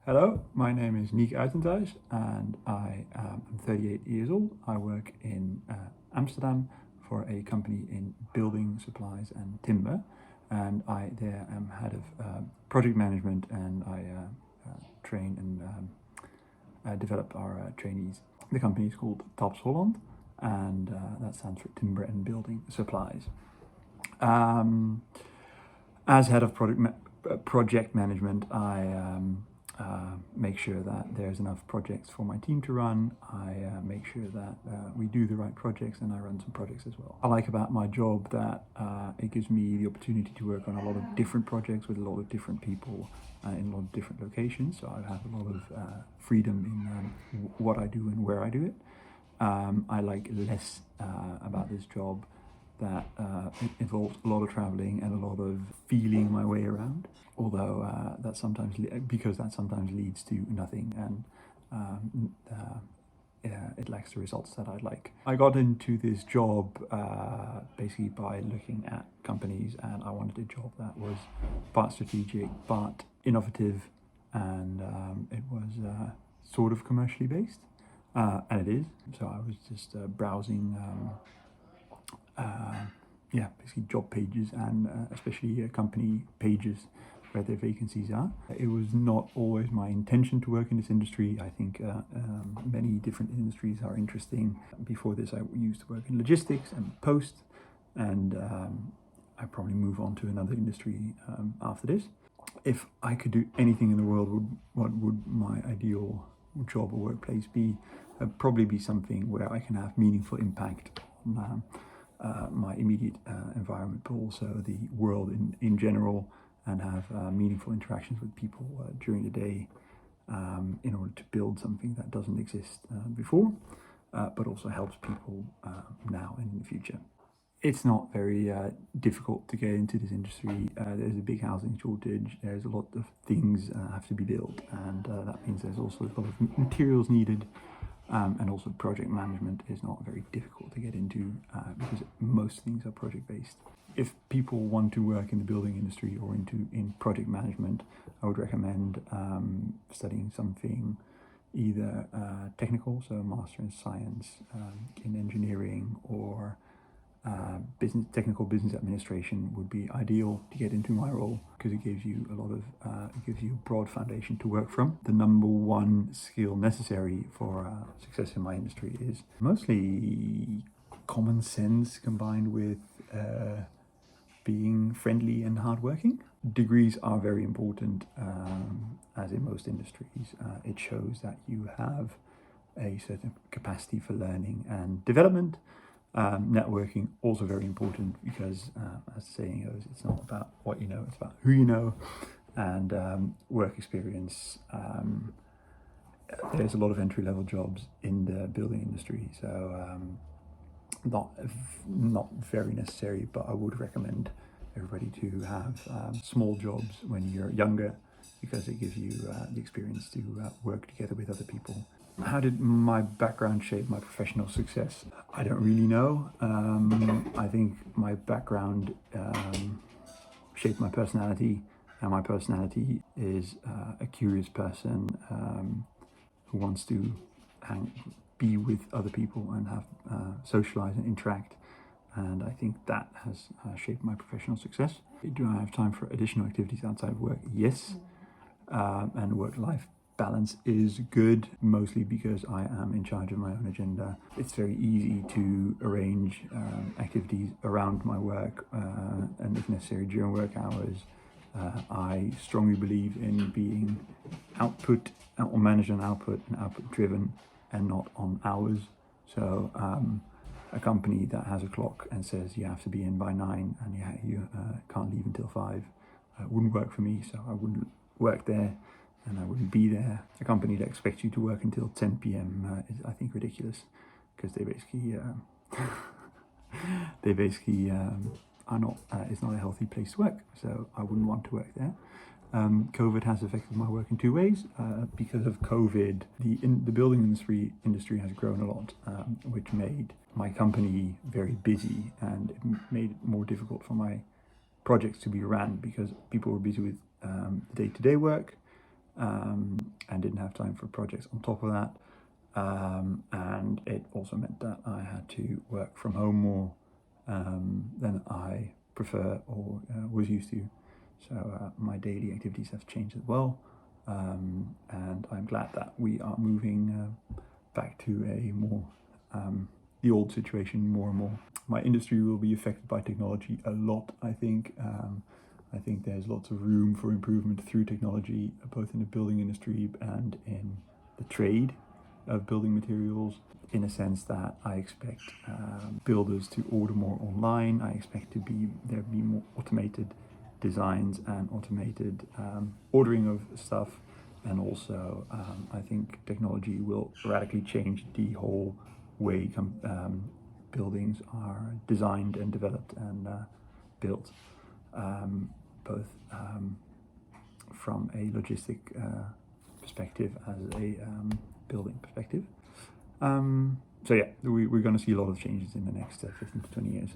Hello, my name is Neik Uitentuis and I am 38 years old. I work in Amsterdam for a company in building supplies and timber, and I there am head of project management, and I train and develop our trainees. The company is called Taps Holland, and that stands for Timber and Building Supplies. As head of project management, I make sure that there's enough projects for my team to run. I make sure that we do the right projects, and I run some projects as well. I like about my job that it gives me the opportunity to work on a lot of different projects with a lot of different people in a lot of different locations. So I have a lot of freedom in what I do and where I do it. I like less about this job that it involves a lot of traveling and a lot of feeling my way around, although that sometimes leads to nothing, and it lacks the results that I'd like. I got into this job basically by looking at companies, and I wanted a job that was part strategic but innovative, and it was sort of commercially based, and it is. So I was just browsing basically job pages, and especially company pages where their vacancies are. It was not always my intention to work in this industry. I think many different industries are interesting. Before this, I used to work in logistics and post, and I probably move on to another industry after this. If I could do anything in the world, what would my ideal job or workplace be? Probably be something where I can have meaningful impact on my immediate environment, but also the world in general, and have meaningful interactions with people during the day in order to build something that doesn't exist before, but also helps people now and in the future. It's not very difficult to get into this industry. There's a big housing shortage. There's a lot of things have to be built, and that means there's also a lot of materials needed. And also project management is not very difficult to get into because most things are project based. If people want to work in the building industry or in project management, I would recommend studying something either technical, so a master in science in engineering, or technical business administration would be ideal to get into my role, because it gives you a broad foundation to work from. The number one skill necessary for success in my industry is mostly common sense combined with being friendly and hardworking. Degrees are very important, as in most industries. It shows that you have a certain capacity for learning and development. Networking also very important, because as the saying goes, it's not about what you know, it's about who you know. And work experience, there's a lot of entry-level jobs in the building industry, so not very necessary, but I would recommend everybody to have small jobs when you're younger, because it gives you the experience to work together with other people. How did my background shape my professional success? I don't really know. I think my background shaped my personality, and my personality is a curious person who wants to be with other people and have socialize and interact. And I think that has shaped my professional success. Do I have time for additional activities outside of work? Yes. And work-life balance is good, mostly because I am in charge of my own agenda. It's very easy to arrange activities around my work, and if necessary during work hours. I strongly believe in being output or managed on output and output driven, and not on hours. So a company that has a clock and says you have to be in by 9 and you can't leave until 5 wouldn't work for me, so I wouldn't work there and I wouldn't be there. A company that expects you to work until 10 p.m. Is, I think, ridiculous, because they basically are not. It's not a healthy place to work, so I wouldn't want to work there. COVID has affected my work in two ways. Because of COVID, the building industry has grown a lot, which made my company very busy, and it made it more difficult for my projects to be ran, because people were busy with the day-to-day work, and didn't have time for projects on top of that. And it also meant that I had to work from home more than I prefer or was used to. So my daily activities have changed as well. And I'm glad that we are moving back to a more the old situation more and more. My industry will be affected by technology a lot, I think. I think there's lots of room for improvement through technology, both in the building industry and in the trade of building materials, in a sense that I expect builders to order more online. I expect there be more automated designs and automated ordering of stuff. And also, I think technology will radically change the whole way buildings are designed and developed and built, both from a logistic perspective as a building perspective. So yeah, we're going to see a lot of changes in the next 15 to 20 years.